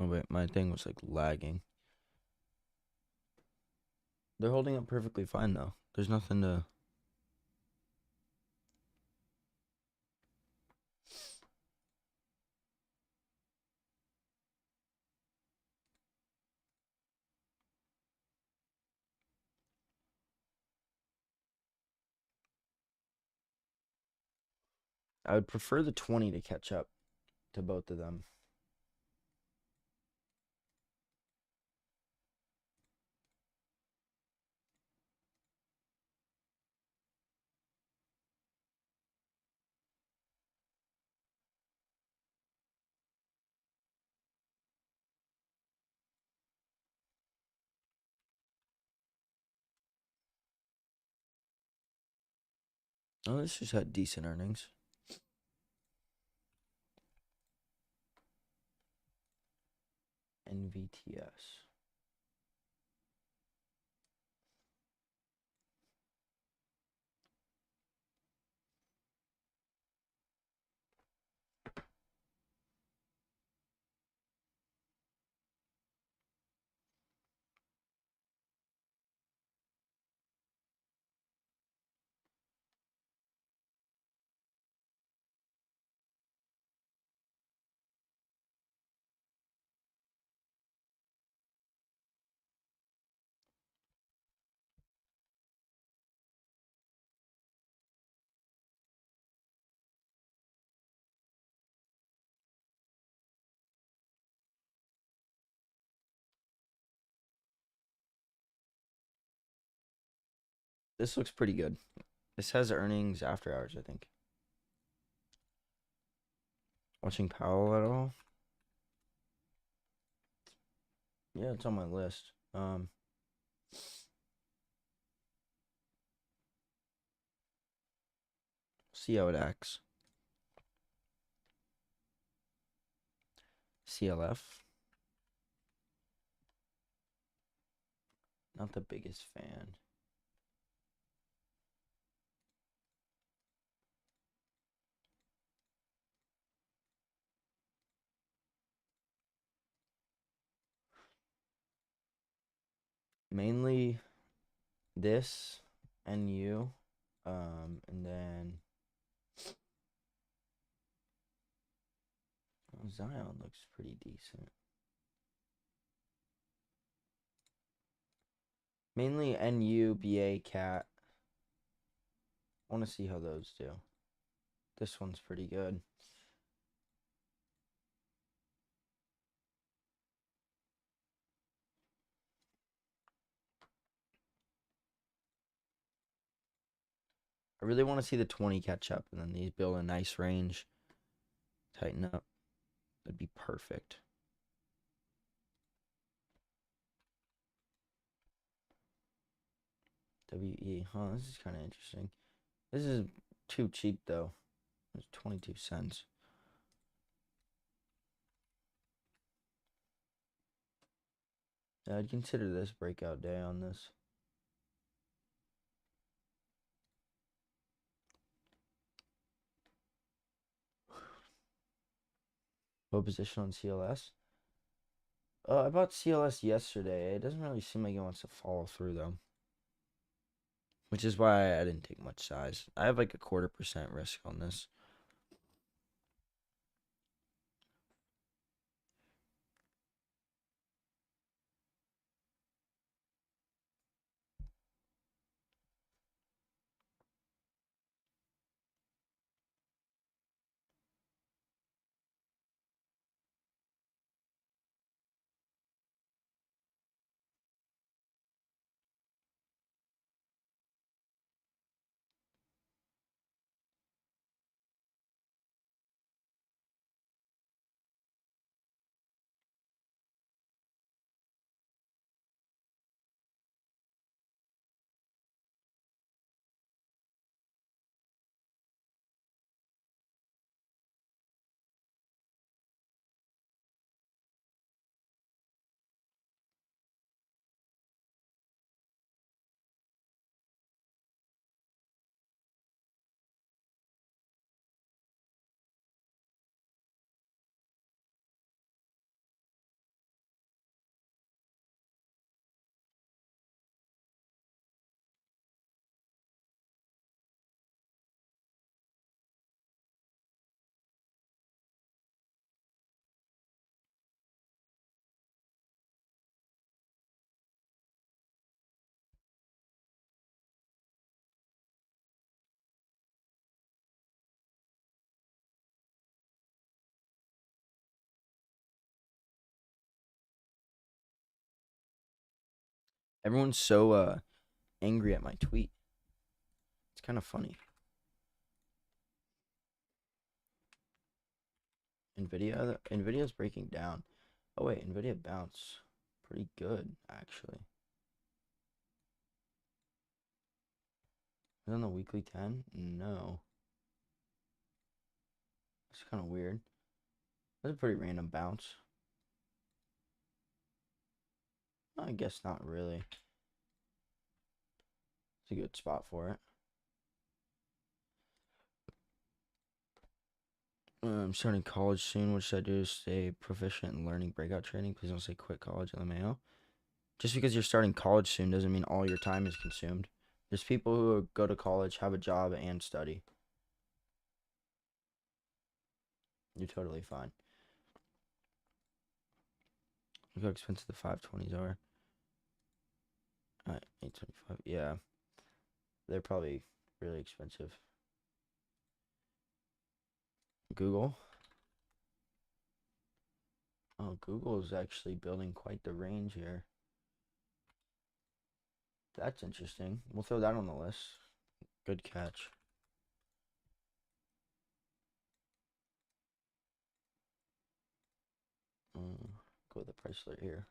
Oh wait, my thing was like lagging. They're holding up perfectly fine though. There's nothing to. I would prefer the 20 to catch up to both of them. Oh, this just had decent earnings. NVTS. This looks pretty good. This has earnings after hours, I think. Watching Powell at all? Yeah, it's on my list. See how it acts. CLF. Not the biggest fan. Mainly this and you. And then Zion looks pretty decent. Mainly NU, BA, Cat. I want to see how those do. This one's pretty good. I really want to see the 20 catch up and then these build a nice range. Tighten up. That'd be perfect. WE, huh? This is kind of interesting. This is too cheap though. It's 22 cents. Yeah, I'd consider this breakout day on this. What position on CLS? I bought CLS yesterday. It doesn't really seem like it wants to follow through though. Which is why I didn't take much size. I have like a 1/4% risk on this. Everyone's so angry at my tweet. It's kind of funny. Nvidia's breaking down. Oh wait, Nvidia bounced pretty good actually. Is it on the weekly 10? No. It's kind of weird. That's a pretty random bounce. I guess not really. It's a good spot for it. I'm starting college soon. What should I do to stay proficient in learning breakout trading? Please don't say quit college in the mail. Just because you're starting college soon doesn't mean all your time is consumed. There's people who go to college, have a job, and study. You're totally fine. Look how expensive the 520s are. 825. Yeah. They're probably really expensive. Google. Oh, Google is actually building quite the range here. That's interesting. We'll throw that on the list. Good catch. Go with the price alert here.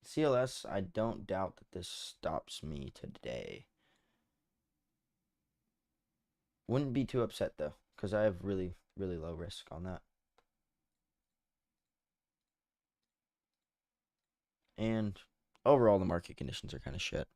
CLS, I don't doubt that this stops me today. Wouldn't be too upset though, because I have really, really low risk on that. And overall, the market conditions are kind of shit.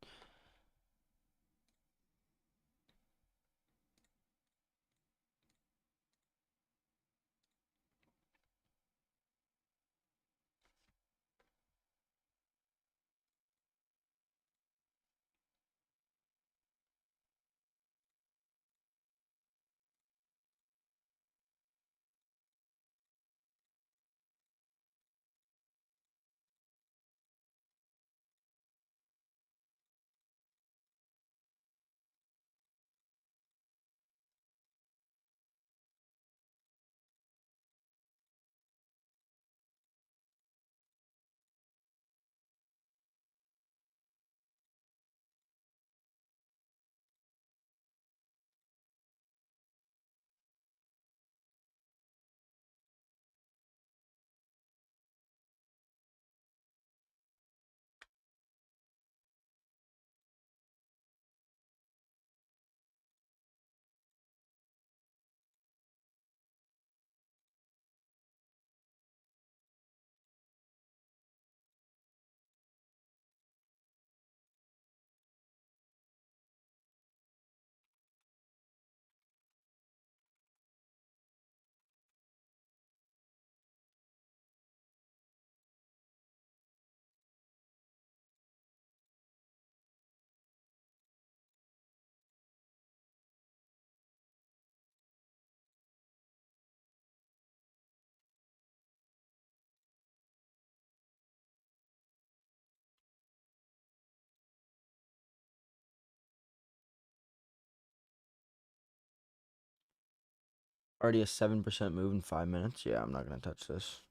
Already a 7% move in 5 minutes. Yeah, I'm not going to touch this.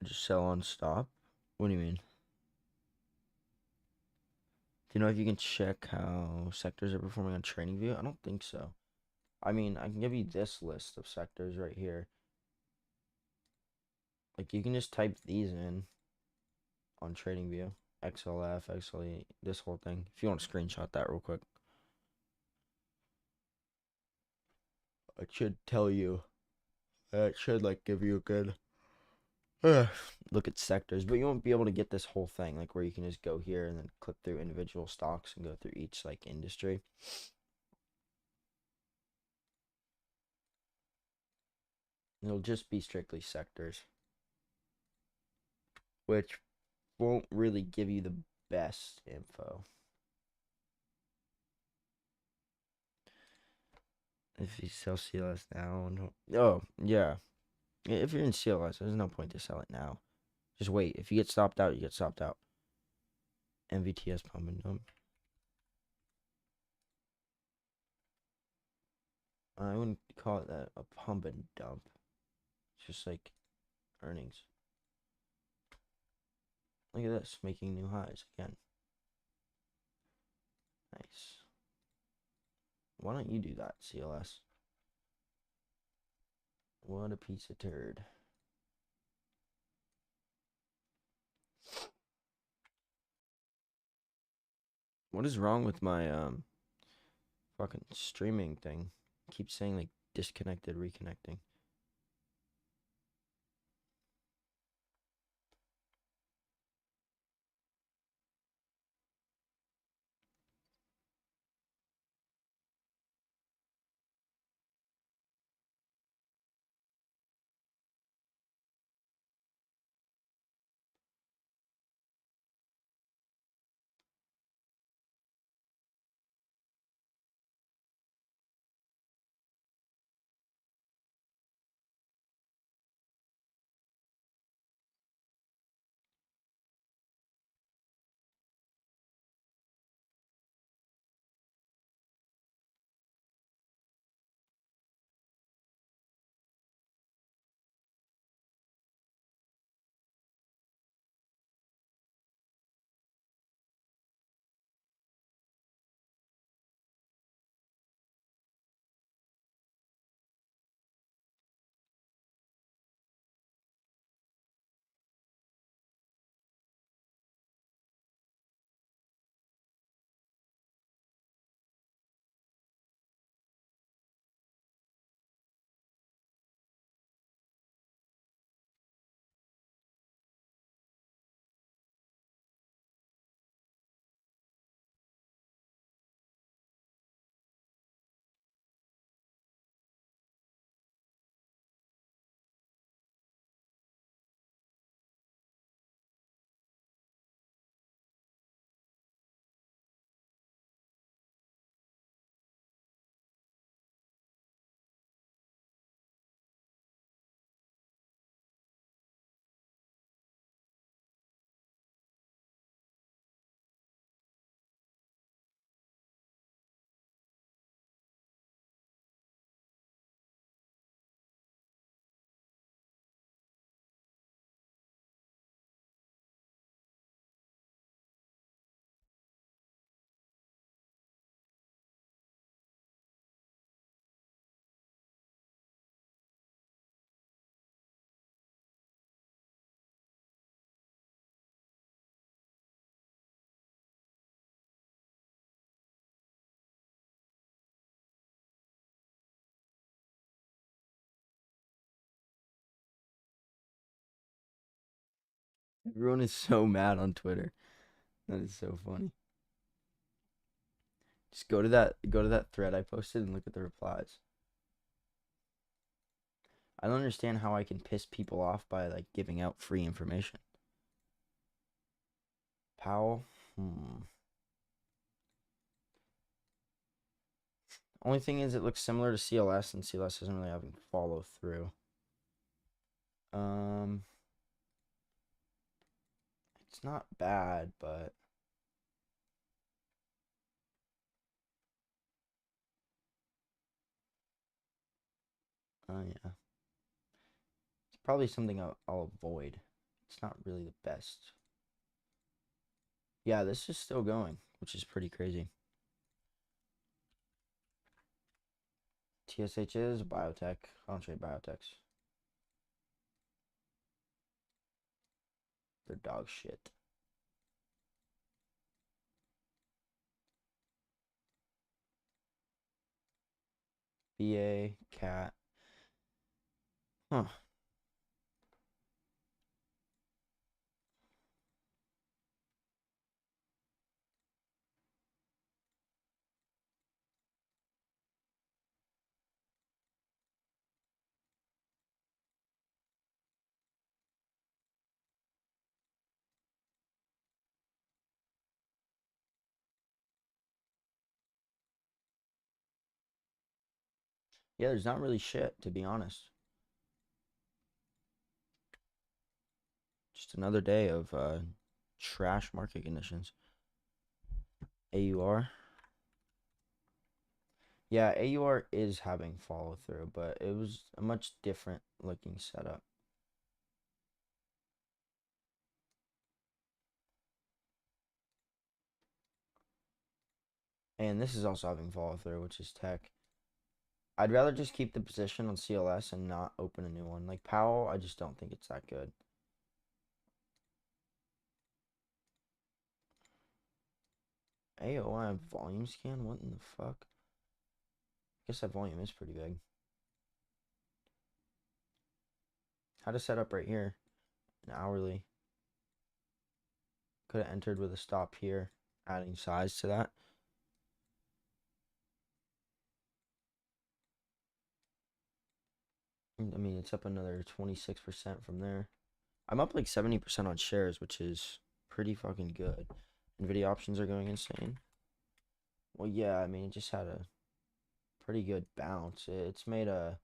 Just sell on stop. What do you mean? Do you know if you can check how sectors are performing on TradingView? I don't think so. I mean, I can give you this list of sectors right here. Like, you can just type these in on TradingView. XLF, XLE, this whole thing. If you want to screenshot that real quick. It should tell you. It should, like, give you a good look at sectors. But you won't be able to get this whole thing, like, where you can just go here and then click through individual stocks and go through each, like, industry. It'll just be strictly sectors, which won't really give you the best info. If you sell CLS now, oh yeah, if you're in CLS, there's no point to sell it now. Just wait. If you get stopped out, you get stopped out. MVTS pumping them. I wouldn't call it that, a pump and dump. It's just like earnings. Look at this, making new highs again. Nice. Why don't you do that, CLS? What a piece of turd. What is wrong with my fucking streaming thing? Keep saying like disconnected, reconnecting. Everyone is so mad on Twitter. That is so funny. Just go to that thread I posted and look at the replies. I don't understand how I can piss people off by like giving out free information. Powell, Only thing is it looks similar to CLS and CLS isn't really having follow through. It's not bad, but yeah. It's probably something I'll avoid. It's not really the best. Yeah, this is still going, which is pretty crazy. TSH is biotech. I don't trade biotechs. They're dog shit. BA, cat. Huh. Yeah, there's not really shit, to be honest. Just another day of trash market conditions. AUR. Yeah, AUR is having follow through, but it was a much different looking setup. And this is also having follow through, which is tech. I'd rather just keep the position on CLS and not open a new one. Like Powell, I just don't think it's that good. AOI volume scan? What in the fuck? I guess that volume is pretty big. How to set up right here? An hourly. Could have entered with a stop here, adding size to that. I mean, it's up another 26% from there. I'm up like 70% on shares, which is pretty fucking good. Nvidia options are going insane. Well, yeah, I mean, it just had a pretty good bounce. It's made a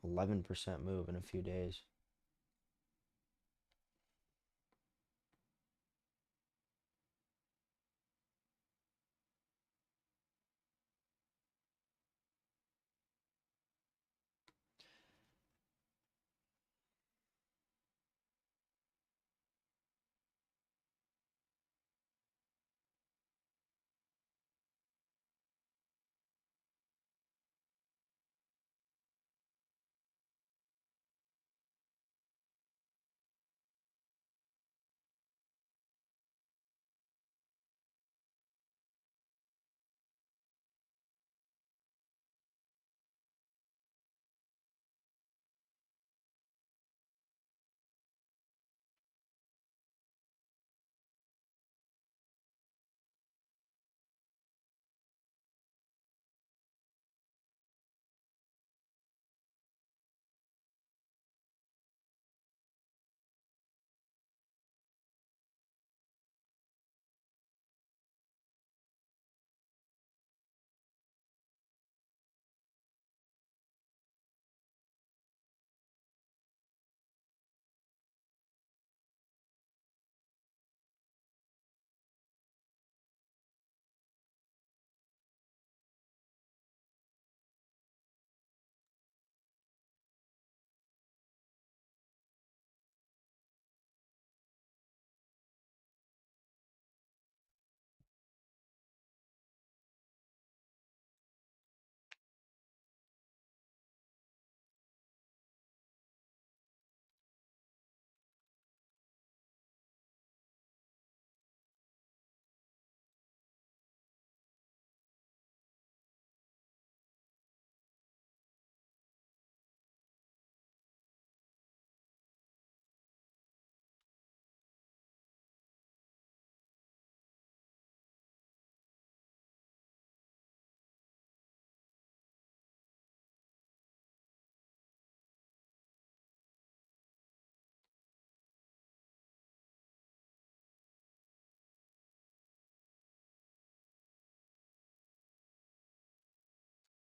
11% move in a few days.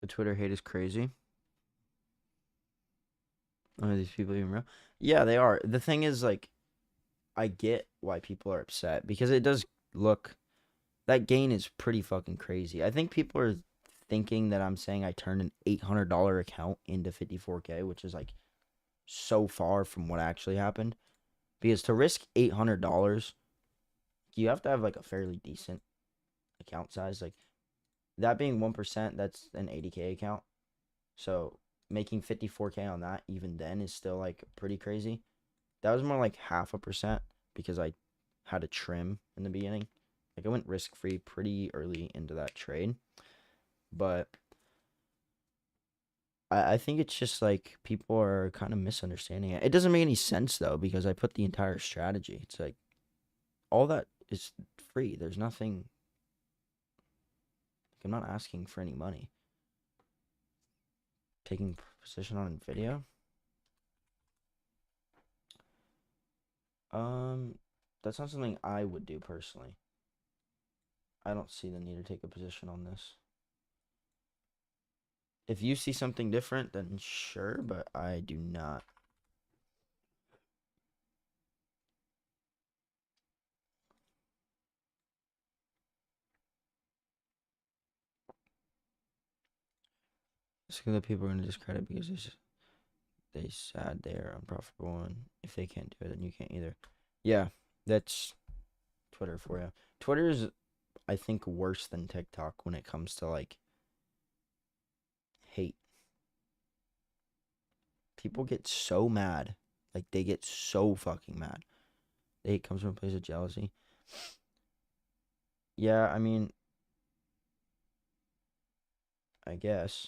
The Twitter hate is crazy. Are these people even real? Yeah, they are. The thing is, like, I get why people are upset because it does look that gain is pretty fucking crazy. I think people are thinking that I'm saying I turned an $800 account into 54K, which is like so far from what actually happened. Because to risk $800, you have to have like a fairly decent account size. Like that being 1%, that's an 80K account. So making 54K on that even then is still like pretty crazy. That was more like 0.5% because I had to trim in the beginning. Like I went risk free pretty early into that trade. But I think it's just like people are kind of misunderstanding it. It doesn't make any sense though, because I put the entire strategy. It's like all that is free. There's nothing, like, I'm not asking for any money. Taking position on Nvidia. Um, that's not something I would do personally. I don't see the need to take a position on this. If you see something different, then sure, but I do not. So the people are gonna discredit because they said they're unprofitable, and if they can't do it, then you can't either. Yeah, that's Twitter for you. Twitter is, I think, worse than TikTok when it comes to like hate. People get so mad, like they get so fucking mad. The hate comes from a place of jealousy. Yeah, I mean, I guess.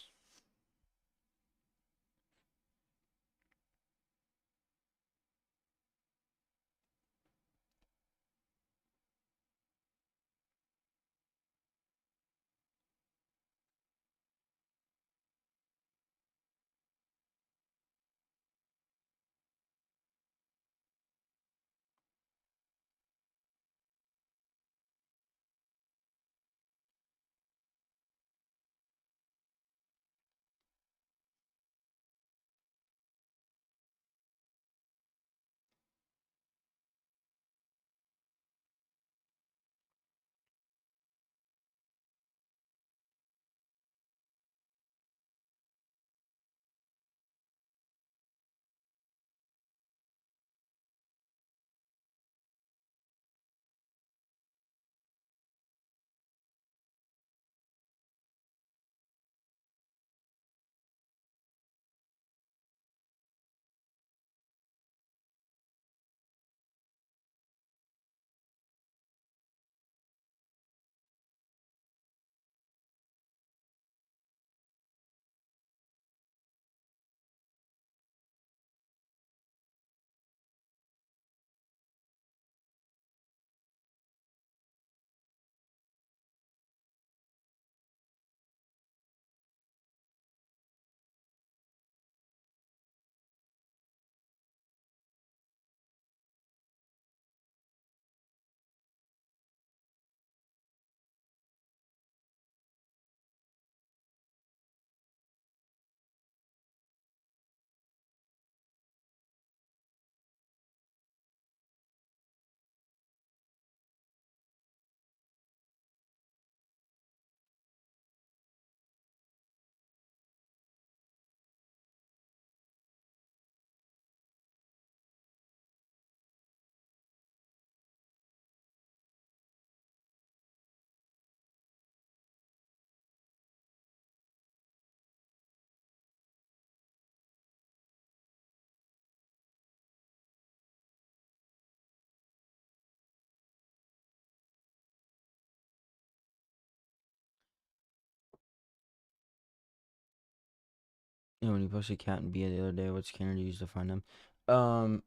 You know, when you posted Cat and Bia the other day, what scanner do you use to find them? Um,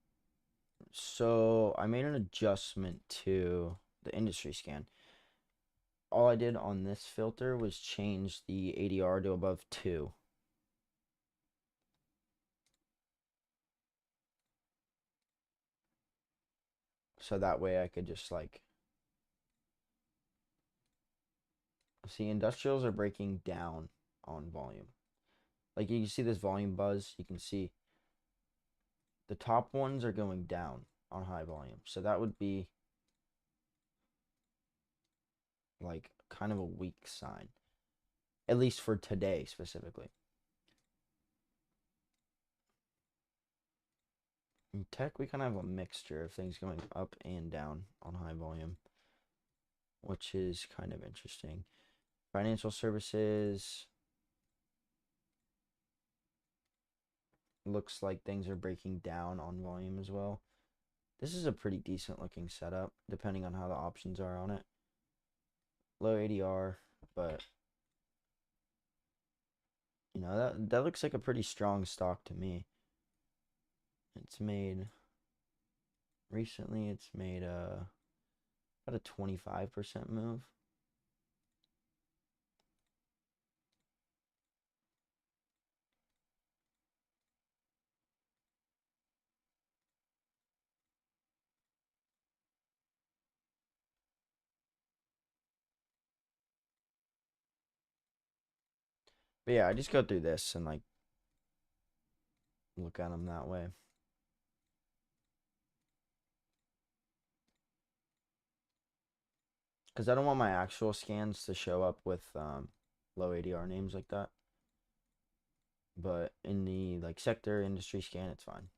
so I made an adjustment to the industry scan. All I did on this filter was change the ADR to above 2. So that way I could just like see industrials are breaking down on volume. Like you can see this volume buzz, you can see the top ones are going down on high volume. So that would be like kind of a weak sign. At least for today specifically. In tech, we kind of have a mixture of things going up and down on high volume, which is kind of interesting. Financial services looks like things are breaking down on volume as well. This is a pretty decent looking setup, depending on how the options are on it. Low ADR, but you know that looks like a pretty strong stock to me. It's made recently. It's made about a 25% move. But yeah, I just go through this and like look at them that way. Because I don't want my actual scans to show up with low ADR names like that. But in the like sector industry scan, it's fine.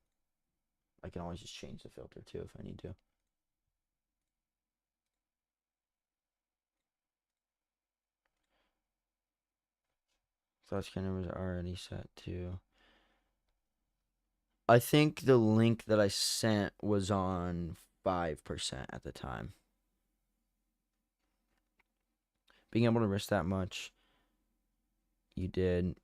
I can always just change the filter too if I need to. Thought scanner was already set to. I think the link that I sent was on 5% at the time. Being able to risk that much, you did,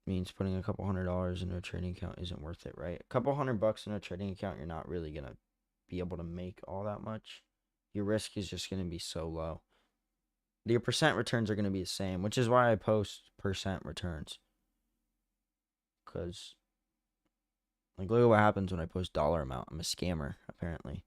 means putting a couple $100 into a trading account isn't worth it, right? A couple $100 in a trading account, you're not really gonna be able to make all that much. Your risk is just gonna be so low. Your percent returns are gonna be the same, which is why I post percent returns. Cause like look at what happens when I post dollar amount. I'm a scammer, apparently.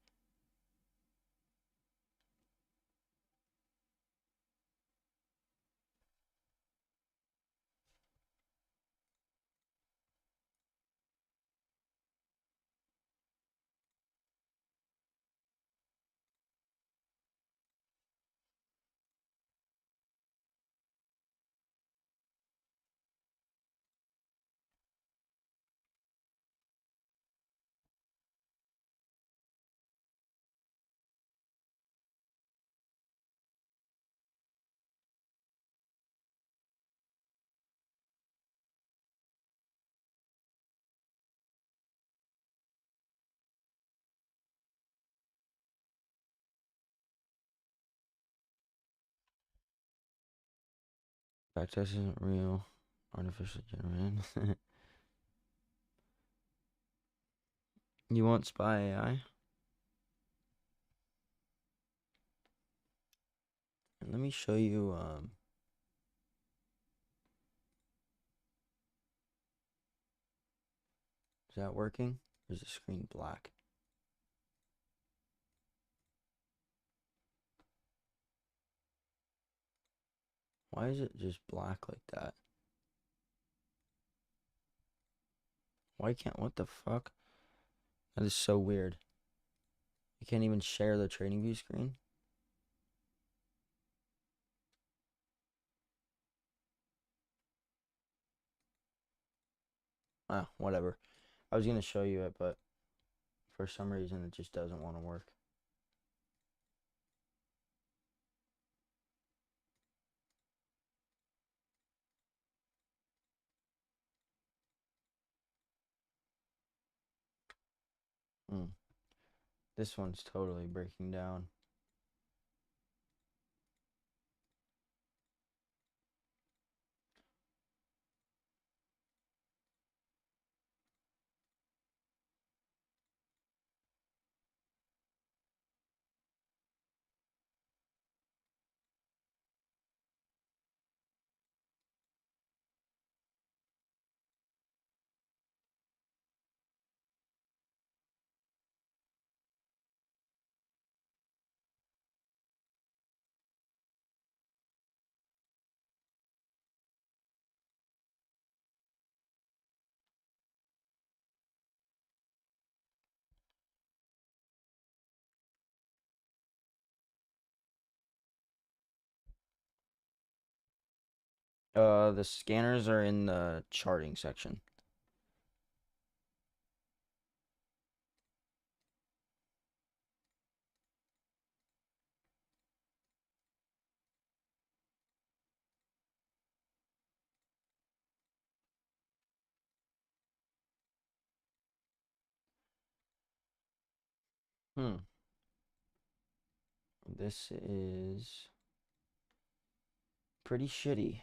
Backtest isn't real. Artificially generated. You want spy AI? Let me show you. Is that working? Or is the screen black? Why is it just black like that? Why can't, what the fuck? That is so weird. You can't even share the trading view screen? Ah, whatever. I was gonna show you it, but for some reason it just doesn't want to work. This one's totally breaking down. The scanners are in the charting section. This is pretty shitty.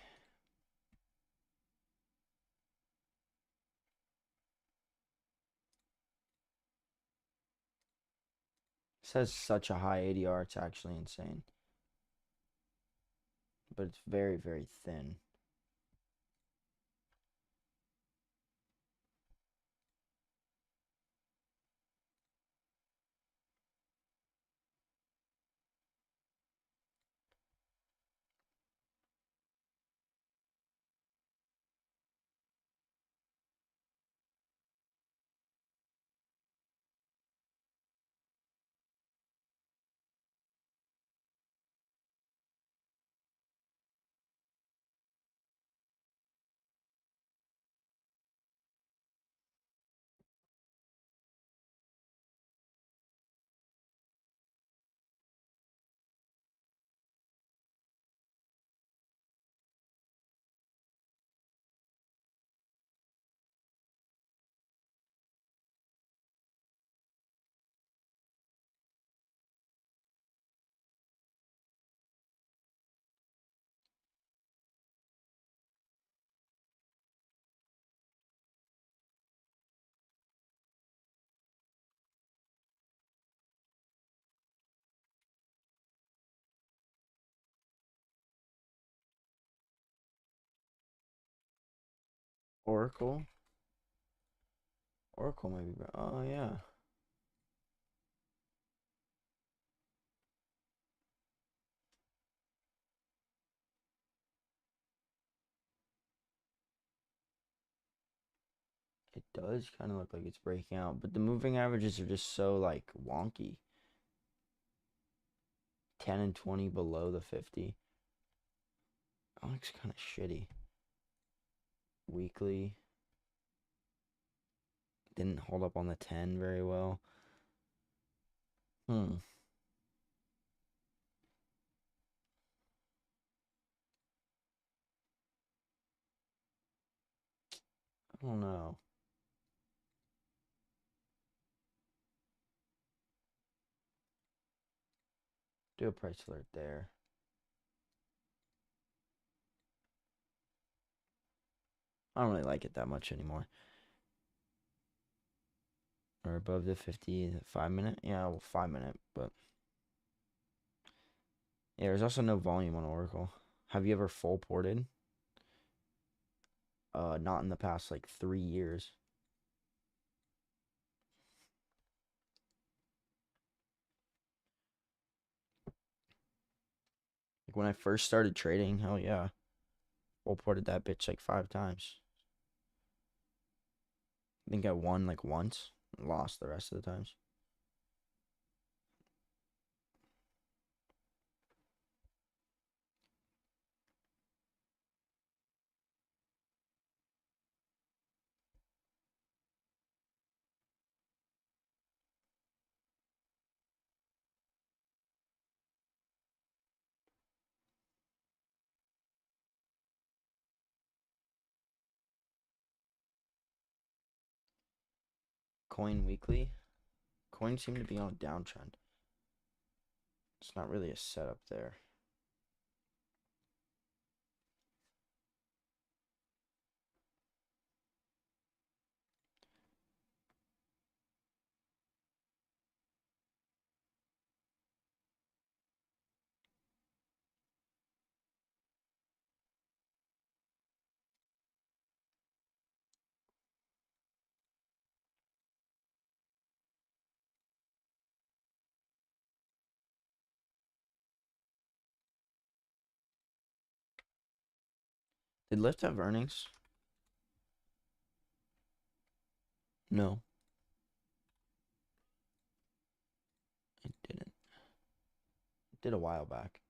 It says such a high ADR, it's actually insane. But it's very, very thin. Oracle. Oracle maybe. Oh yeah. It does kind of look like it's breaking out, but the moving averages are just so like wonky. 10 and 20 below the 50. That looks kind of shitty. Weekly didn't hold up on the 10 very well. Hmm. I don't know. Do a price alert there. I don't really like it that much anymore. Or above the 50, 5 minute. Yeah, well, 5 minute, but yeah, there's also no volume on Oracle. Have you ever full ported? Not in the past like 3 years. Like when I first started trading, hell yeah, full ported that bitch like 5 times. I think I won like once, and lost the rest of the times. Coin weekly. Coins seem to be on a downtrend. It's not really a setup there. Did Lyft have earnings? No, it didn't. It did a while back.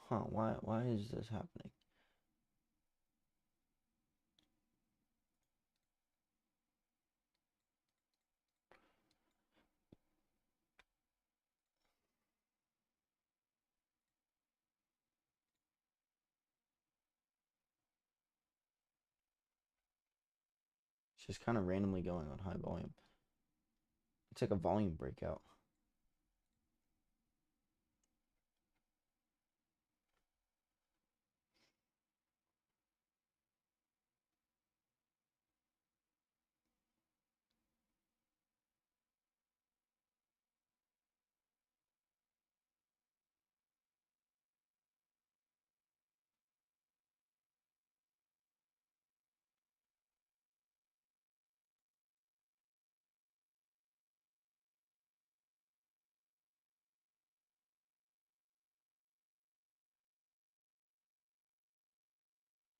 Huh, why is this happening? It's just kind of randomly going on high volume. It's like a volume breakout.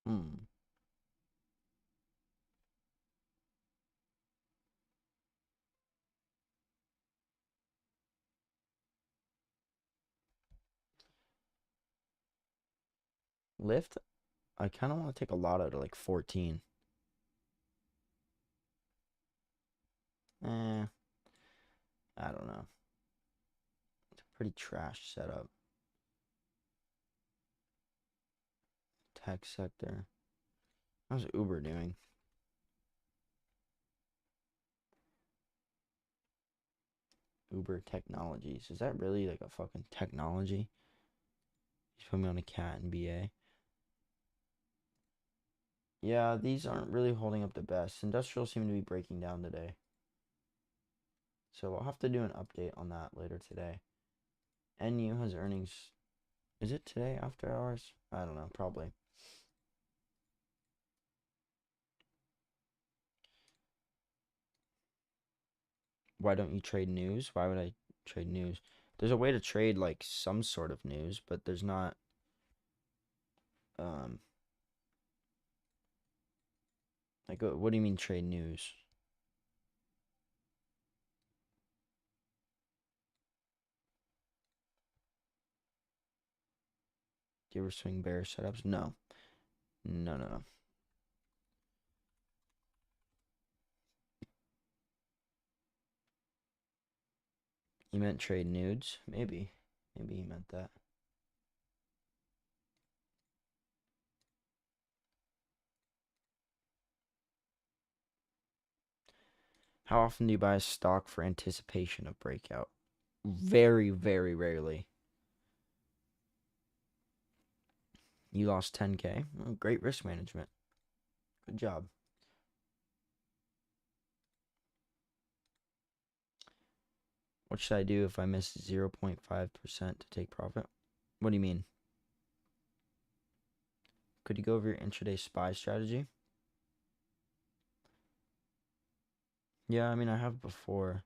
Hmm. Lyft, I kind of want to take a lot out of like 14. Eh, I don't know. It's a pretty trash setup. Tech sector. How's Uber doing? Uber Technologies. Is that really like a fucking technology? He's put me on a cat and BA. Yeah, these aren't really holding up the best. Industrial seem to be breaking down today. So I'll have to do an update on that later today. NU has earnings Is it today after hours? I don't know, probably. Why don't you trade news? Why would I trade news? There's a way to trade like some sort of news, but there's not um like what do you mean trade news? Do you ever swing bear setups? No. No, no, no. You meant trade nudes? Maybe. Maybe he meant that. How often do you buy a stock for anticipation of breakout? Very, very rarely. You lost 10K. Oh, great risk management. Good job. What should I do if I miss 0.5% to take profit? What do you mean? Could you go over your intraday SPY strategy? Yeah, I mean, I have before.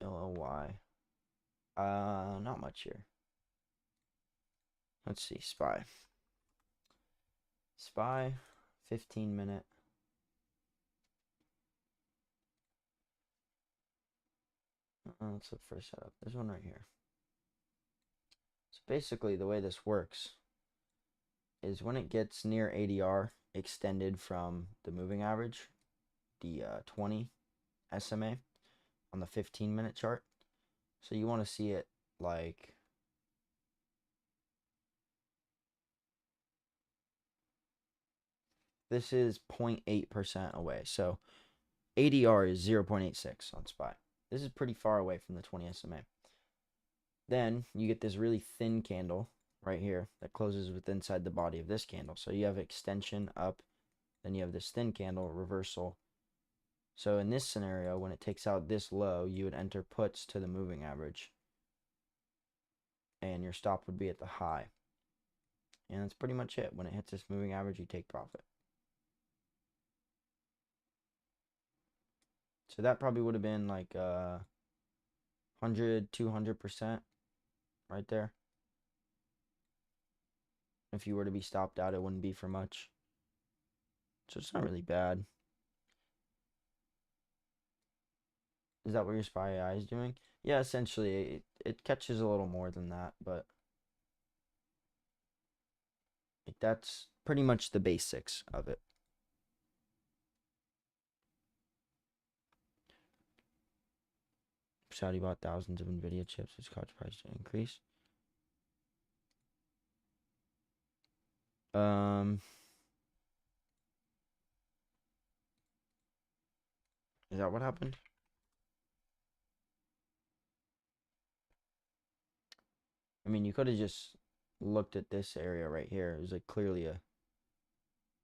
LLY. Not much here. Let's see, SPY. SPY, 15-minute. Let's look for a setup. There's one right here. So basically, the way this works is when it gets near ADR extended from the moving average, the 20 SMA on the 15-minute chart. So you want to see it like this is 0.8% away. So ADR is 0.86 on SPY. This is pretty far away from the 20 SMA. Then you get this really thin candle right here that closes with inside the body of this candle. So you have extension up, then you have this thin candle, reversal. So in this scenario, when it takes out this low, you would enter puts to the moving average. And your stop would be at the high. And that's pretty much it. When it hits this moving average, you take profit. So that probably would have been like 100, 200% right there. If you were to be stopped out, it wouldn't be for much. So it's not really bad. Is that what your SPY AI is doing? Yeah, essentially, it catches a little more than that, but like, that's pretty much the basics of it. Saudi bought thousands of NVIDIA chips, which caused price to increase. Is that what happened? I mean, you could have just looked at this area right here. It was like clearly a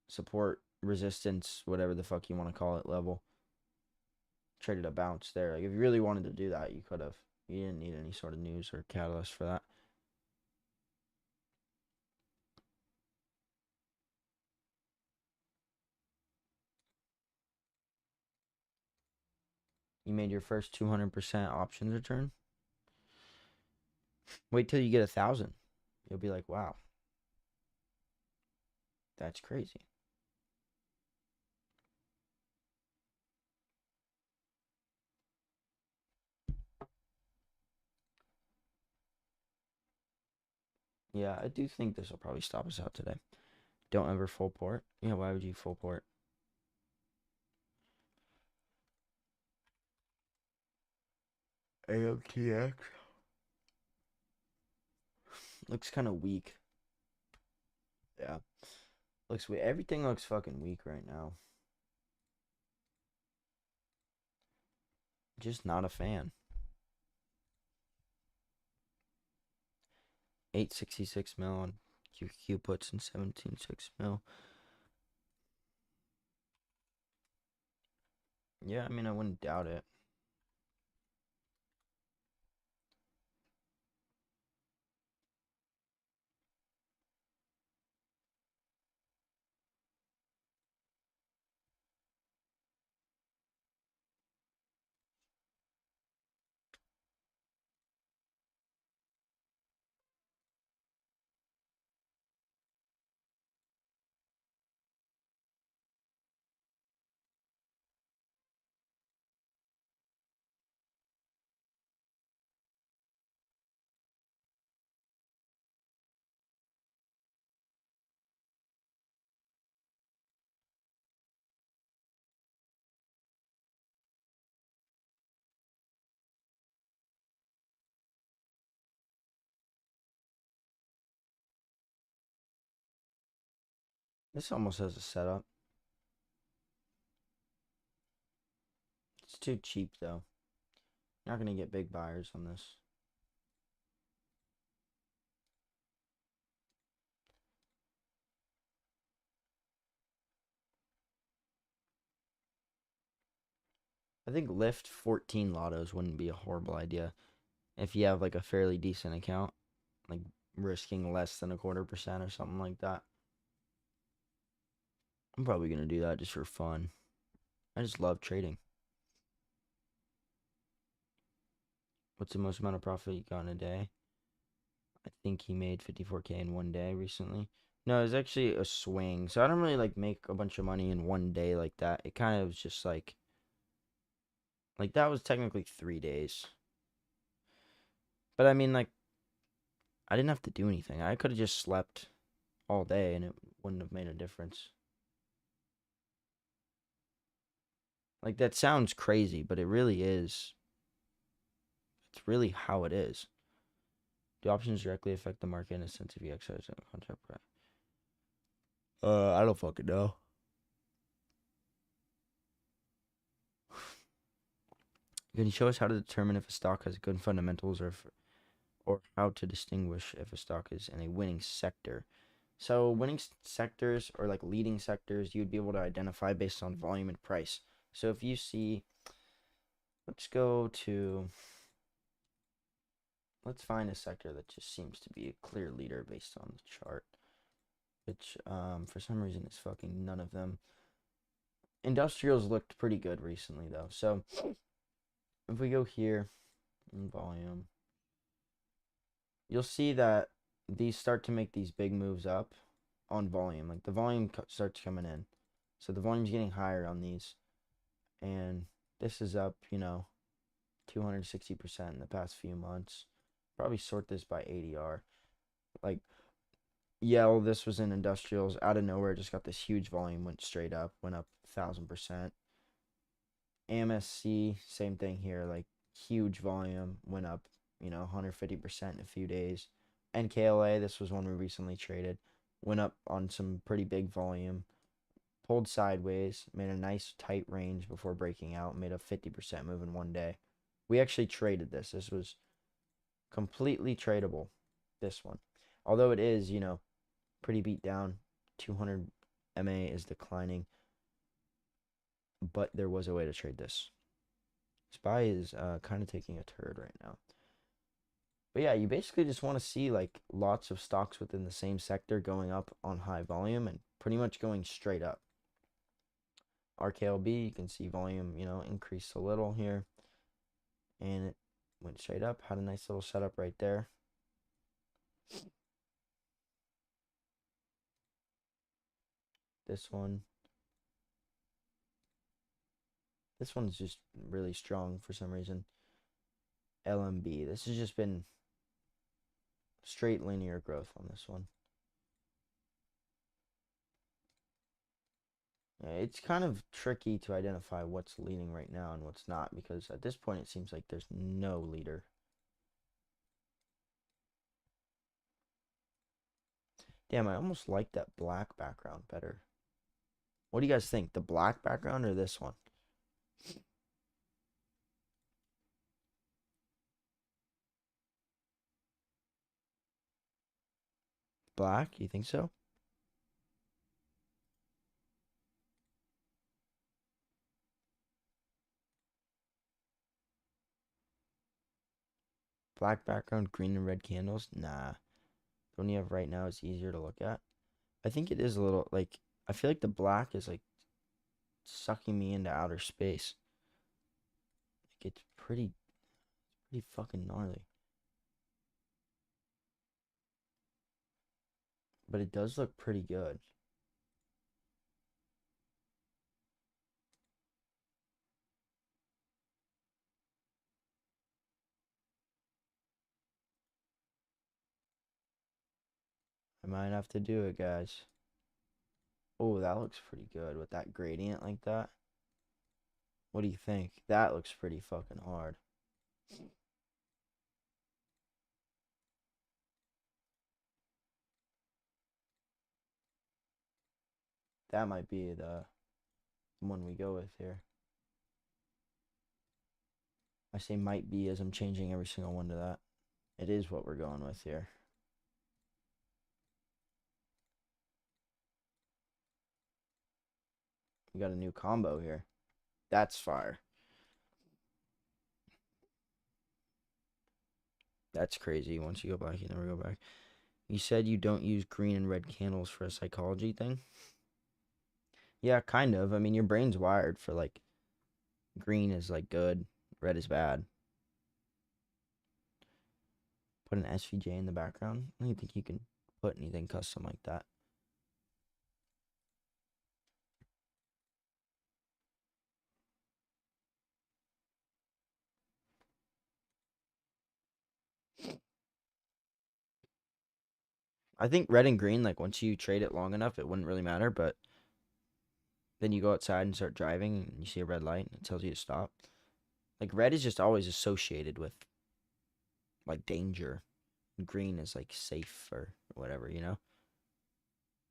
support, resistance, whatever the fuck you want to call it, level. Traded a bounce there. Like if you really wanted to do that, you could have. You didn't need any sort of news or catalyst for that. You made your first 200% options return. Wait till you get 1,000. You'll be like, wow, that's crazy. Yeah, I do think this will probably stop us out today. Don't ever full port. Yeah, why would you full port? AOTX looks kind of weak. Yeah, looks weak. Everything looks fucking weak right now. Just not a fan. 866 mil on QQ puts and 17.6 mil. Yeah, I mean, I wouldn't doubt it. This almost has a setup. It's too cheap though. Not gonna get big buyers on this. I think lift 14 lottos wouldn't be a horrible idea if you have like a fairly decent account, like risking less than 1/4% or something like that. I'm probably gonna do that just for fun. I just love trading. What's the most amount of profit you got in a day? I think he made 54K in one day recently. No, it's actually a swing. So I don't really like make a bunch of money in one day like that. It kind of was just like that was technically 3 days. But I mean like I didn't have to do anything. I could have just slept all day and it wouldn't have made a difference. Like that sounds crazy, but it really is. It's really how it is. Do options directly affect the market in a sense if you exercise a contract price? I don't fucking know. Can you show us how to determine if a stock has good fundamentals or how to distinguish if a stock is in a winning sector? So winning sectors or like leading sectors, you'd be able to identify based on volume and price. So if you see, let's find a sector that just seems to be a clear leader based on the chart, which for some reason is fucking none of them. Industrials looked pretty good recently though. So if we go here in volume, you'll see that these start to make these big moves up on volume. Like the volume starts coming in. So the volume's getting higher on these. And this is up, 260% in the past few months. Probably sort this by ADR. Like, yeah, this was in industrials. Out of nowhere, just got this huge volume, went straight up, went up 1,000%. AMSC, same thing here. Like, huge volume, went up, 150% in a few days. NKLA, this was one we recently traded, went up on some pretty big volume, pulled sideways, made a nice tight range before breaking out, made a 50% move in one day. We actually traded this. This was completely tradable, this one. Although it is, pretty beat down. 200 MA is declining, but there was a way to trade this. SPY is kind of taking a turd right now. But yeah, you basically just want to see like lots of stocks within the same sector going up on high volume and pretty much going straight up. RKLB, you can see volume, increased a little here. And it went straight up. Had a nice little setup right there. This one. This one's just really strong for some reason. LMB. This has just been straight linear growth on this one. Yeah, it's kind of tricky to identify what's leading right now and what's not because at this point it seems like there's no leader. Damn, I almost like that black background better. What do you guys think? The black background or this one? Black? You think so? Black background, green and red candles? Nah. The one you have right now is easier to look at. I think it is a little like I feel like the black is like sucking me into outer space. Like it's pretty fucking gnarly. But it does look pretty good. I might have to do it, guys. Oh, that looks pretty good with that gradient like that. What do you think? That looks pretty fucking hard. that might be the one we go with here. I say might be as I'm changing every single one to that. It is what we're going with here. We got a new combo here. That's fire. That's crazy. Once you go back, you never go back. You said you don't use green and red candles for a psychology thing? Yeah, kind of. I mean, your brain's wired for, like, green is, like, good, red is bad. Put an SVJ in the background? I don't think you can put anything custom like that. I think red and green, like, once you trade it long enough, it wouldn't really matter, but then you go outside and start driving, and you see a red light, and it tells you to stop. Like, red is just always associated with, like, danger. Green is, like, safe or whatever, you know?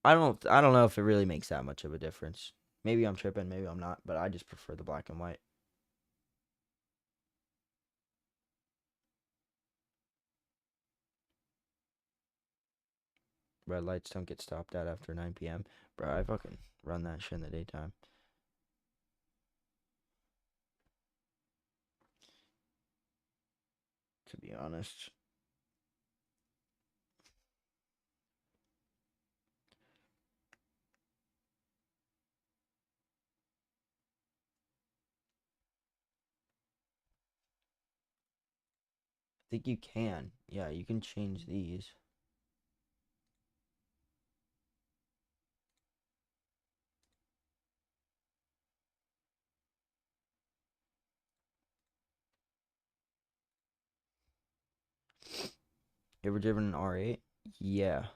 I don't know if it really makes that much of a difference. Maybe I'm tripping, maybe I'm not, but I just prefer the black and white. Red lights don't get stopped at after 9 p.m. Bro, I fucking run that shit in the daytime. To be honest. I think you can. Yeah, you can change these. You ever driven an R8? Yeah.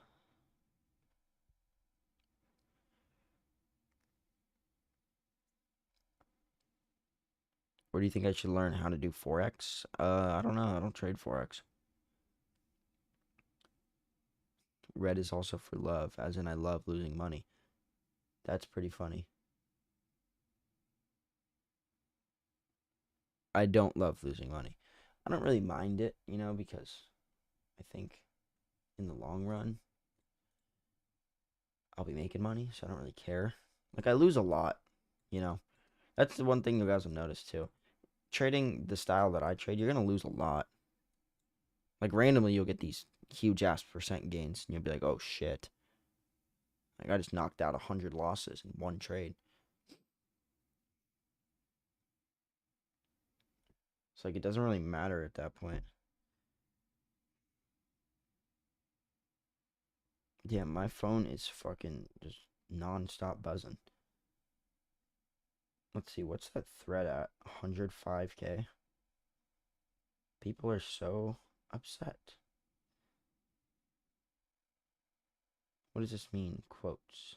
Or do you think I should learn how to do Forex? I don't know. I don't trade Forex. Red is also for love, as in I love losing money. That's pretty funny. I don't love losing money. I don't really mind it, you know, because I think in the long run, I'll be making money, so I don't really care. Like, I lose a lot, you know. That's the one thing you guys will notice, too. Trading the style that I trade, you're going to lose a lot. Like, randomly, you'll get these huge-ass percent gains, and you'll be like, oh, shit. Like, I just knocked out 100 losses in one trade. It's like, it doesn't really matter at that point. Yeah, my phone is fucking just non-stop buzzing. Let's see, what's that thread at? 105K? People are so upset. What does this mean? Quotes.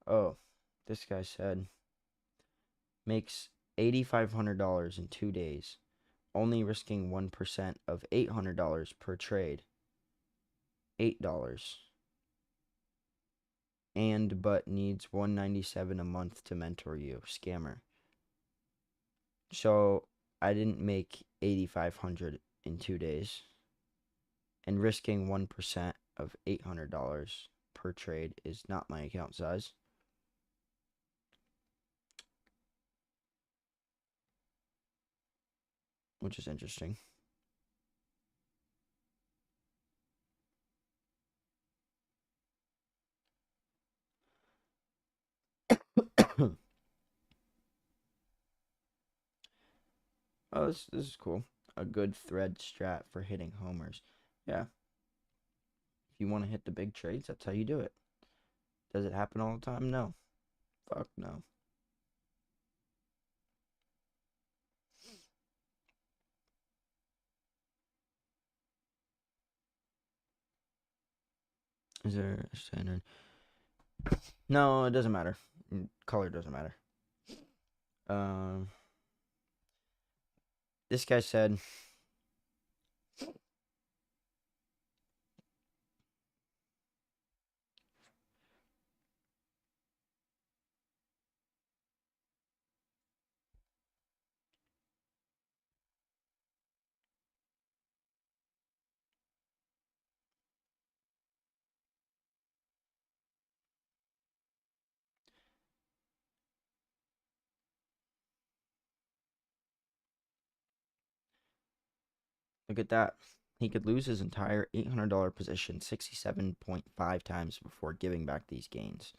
Oh, this guy said makes $8,500 in 2 days, only risking 1% of $800 per trade. $8. And but needs $197 a month to mentor you. Scammer. So I didn't make 8,500 in 2 days. And risking 1% of $800 per trade is not my account size. Which is interesting. Oh, this is cool. A good thread strat for hitting homers. Yeah. If you want to hit the big trades, that's how you do it. Does it happen all the time? No. Fuck no. Is there a standard? No, it doesn't matter. Color doesn't matter. This guy said Look at that. He could lose his entire $800 position 67.5 times before giving back these gains.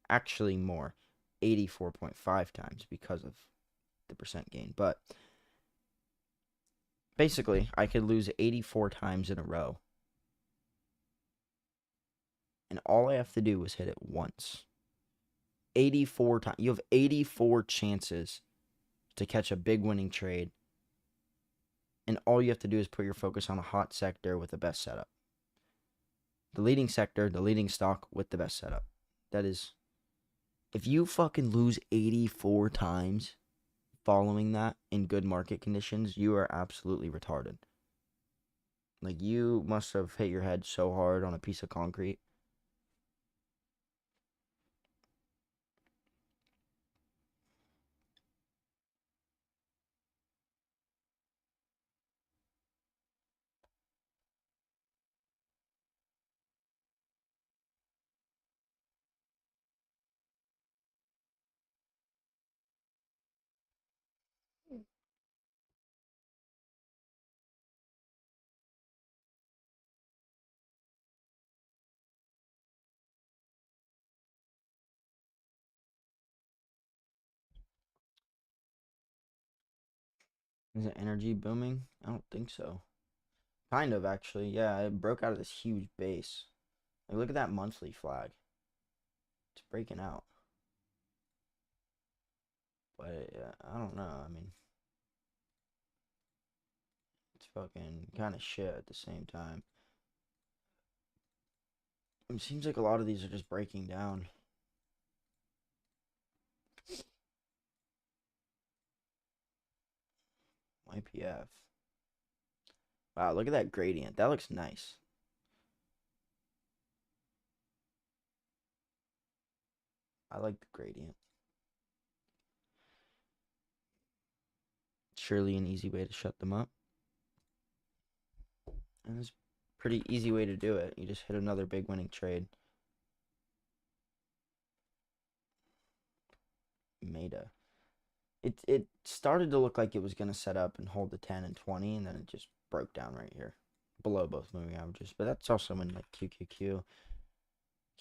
Actually, more, 84.5 times because of the percent gain. But basically, I could lose 84 times in a row. And all I have to do is hit it once. 84 times. You have 84 chances to catch a big winning trade. And all you have to do is put your focus on a hot sector with the best setup. The leading sector, the leading stock with the best setup. That is, if you fucking lose 84 times following that in good market conditions, you are absolutely retarded. Like, you must have hit your head so hard on a piece of concrete. Is it energy booming? I don't think so. Kind of, actually. Yeah, it broke out of this huge base. Like, look at that monthly flag. It's breaking out. But I don't know. I mean, it's fucking kind of shit at the same time. It seems like a lot of these are just breaking down. YPF. Wow, look at that gradient. That looks nice. I like the gradient. Surely an easy way to shut them up. And it's a pretty easy way to do it. You just hit another big winning trade. Meta. It started to look like it was going to set up and hold the 10 and 20, and then it just broke down right here. Below both moving averages. But that's also when, like, QQQ.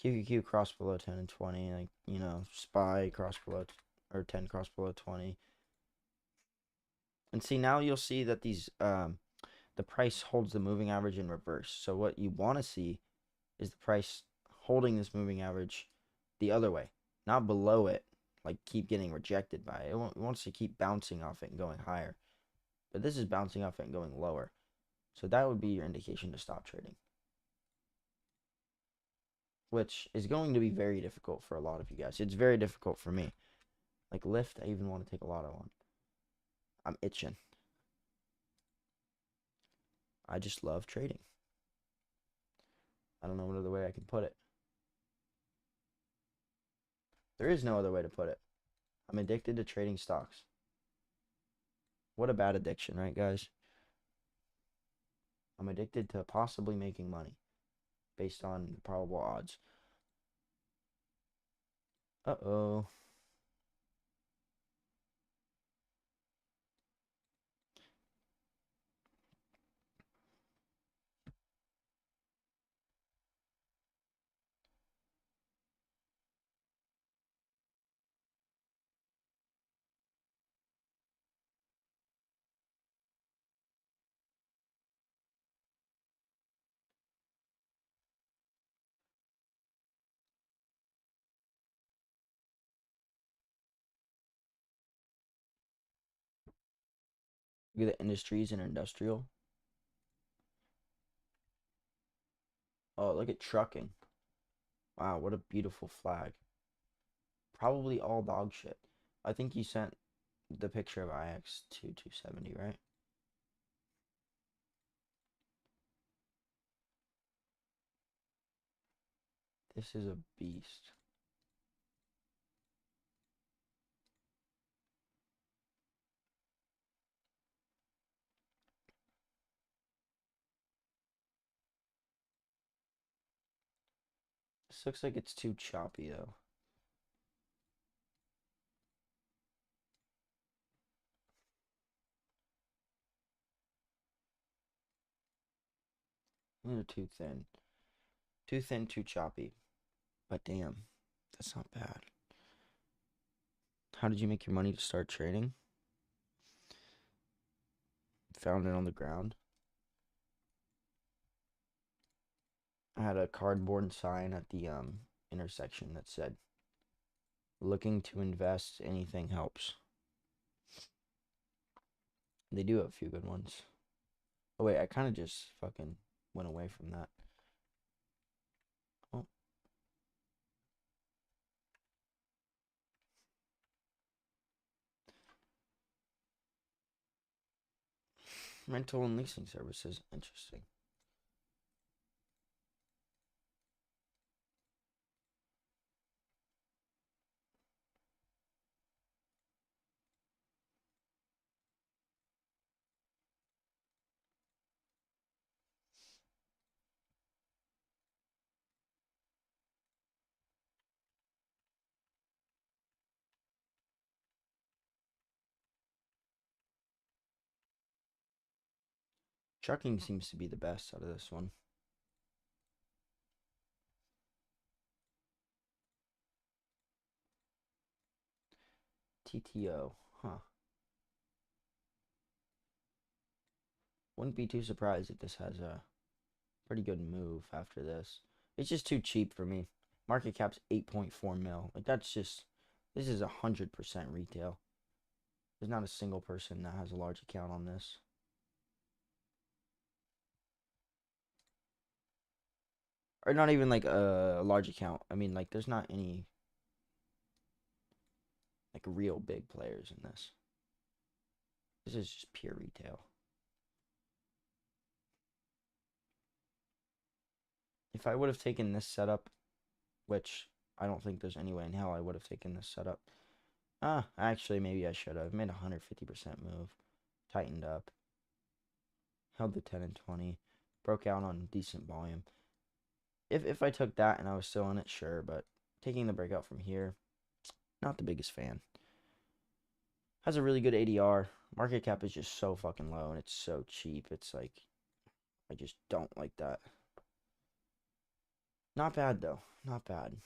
QQQ crossed below 10 and 20. Like, you know, SPY crossed below, or 10 crossed below 20. And see, now you'll see that these, the price holds the moving average in reverse. So what you want to see is the price holding this moving average the other way, not below it, like keep getting rejected by it. It wants to keep bouncing off it and going higher. But this is bouncing off it and going lower. So that would be your indication to stop trading. Which is going to be very difficult for a lot of you guys. It's very difficult for me. Like Lyft, I even want to take a lot on. I'm itching. I just love trading. I don't know what other way I can put it. There is no other way to put it. I'm addicted to trading stocks. What a bad addiction, right, guys? I'm addicted to possibly making money based on the probable odds. Uh-oh. Look at the industries and industrial. Oh, look at trucking. Wow, what a beautiful flag. Probably all dog shit. I think you sent the picture of IX to 270, right? This is a beast. This looks like it's too choppy, though. They're too thin. Too thin, too choppy. But damn, that's not bad. How did you make your money to start trading? Found it on the ground. I had a cardboard sign at the intersection that said, "Looking to invest, anything helps." They do have a few good ones. Oh wait, I kind of just fucking went away from that. Oh, rental and leasing services. Interesting. Trucking seems to be the best out of this one. TTO, huh? Wouldn't be too surprised if this has a pretty good move after this. It's just too cheap for me. Market cap's 8.4 mil. Like that's just this is 100% retail. There's not a single person that has a large account on this. Or not even like a large account. I mean like there's not any like real big players in this. This is just pure retail. If I would have taken this setup, which I don't think there's any way in hell I would have taken this setup. Actually, maybe I should have. Made a 150% move. Tightened up. Held the 10 and 20. Broke out on decent volume. If I took that and I was still in it, sure. But taking the breakout from here, not the biggest fan. Has a really good ADR. Market cap is just so fucking low and it's so cheap. It's like, I just don't like that. Not bad though. Not bad.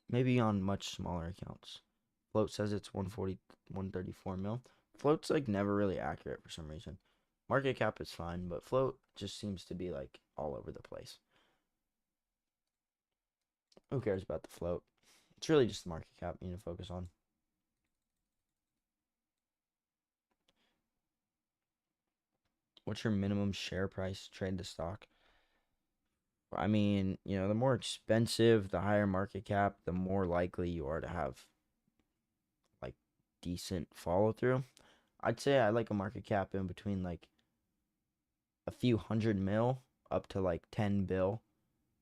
Maybe on much smaller accounts. Float says it's 140, 134 mil. Float's like never really accurate for some reason. Market cap is fine, but float just seems to be like all over the place. Who cares about the float? It's really just the market cap you need to focus on. What's your minimum share price to trade the stock? I mean, the more expensive, the higher market cap, the more likely you are to have like decent follow through. I'd say I like a market cap in between like a few hundred mil up to like 10 bill,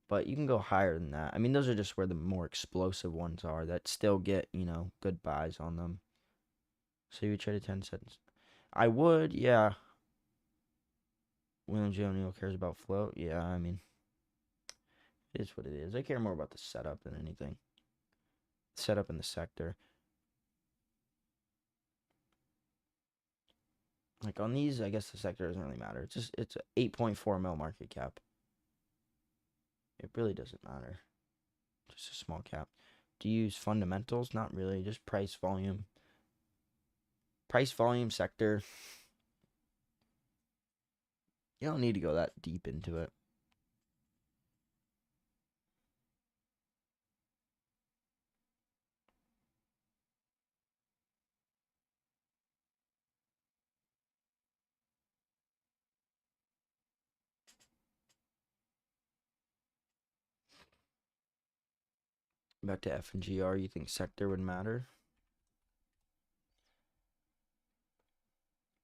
but you can go higher than that. I mean, those are just where the more explosive ones are that still get, good buys on them. So you would trade at 10 cents. I would, yeah. William J. O'Neill cares about float. Yeah, I mean, it is what it is. I care more about the setup than anything. Setup in the sector. Like on these, I guess the sector doesn't really matter. It's a 8.4 mil market cap. It really doesn't matter. Just a small cap. Do you use fundamentals? Not really. Just price volume. Price volume sector. You don't need to go that deep into it. Back to F and GR, you think sector would matter?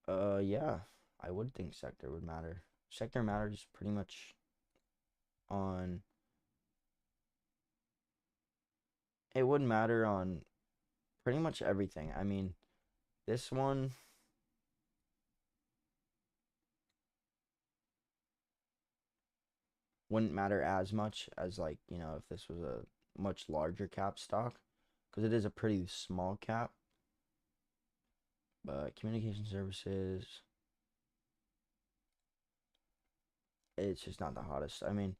Yeah, I would think sector would matter. Sector matters pretty much on. It would matter on pretty much everything. I mean, this one. Wouldn't matter as much as like if this was a much larger cap stock because it is a pretty small cap. But communication services, it's just not the hottest. I mean,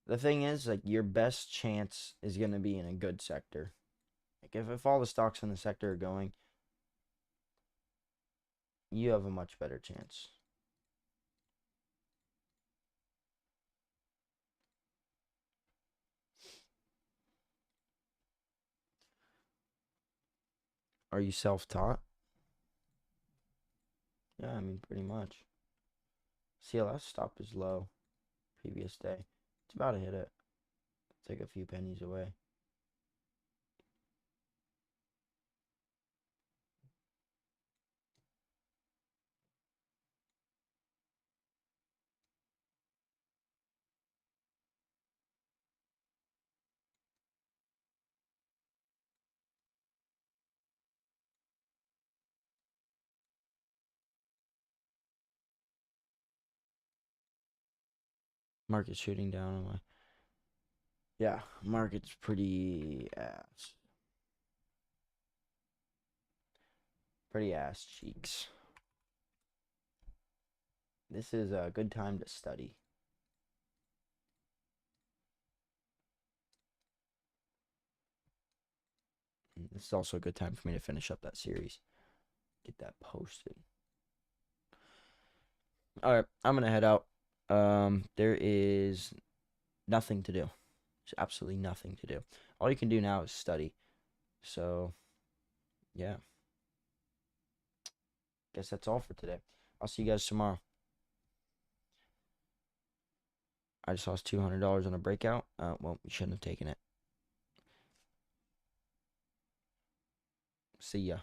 the thing is, like, your best chance is going to be in a good sector. Like, if all the stocks in the sector are going, you have a much better chance. Are you self-taught? Yeah, I mean, pretty much. CLS stop is low previous day. It's about to hit it. Take a few pennies away. Market's shooting down on my. Yeah, market's pretty ass. Pretty ass cheeks. This is a good time to study. This is also a good time for me to finish up that series. Get that posted. All right, I'm gonna head out. There is nothing to do. There's absolutely nothing to do. All you can do now is study. So, yeah. Guess that's all for today. I'll see you guys tomorrow. I just lost $200 on a breakout. Well, you shouldn't have taken it. See ya.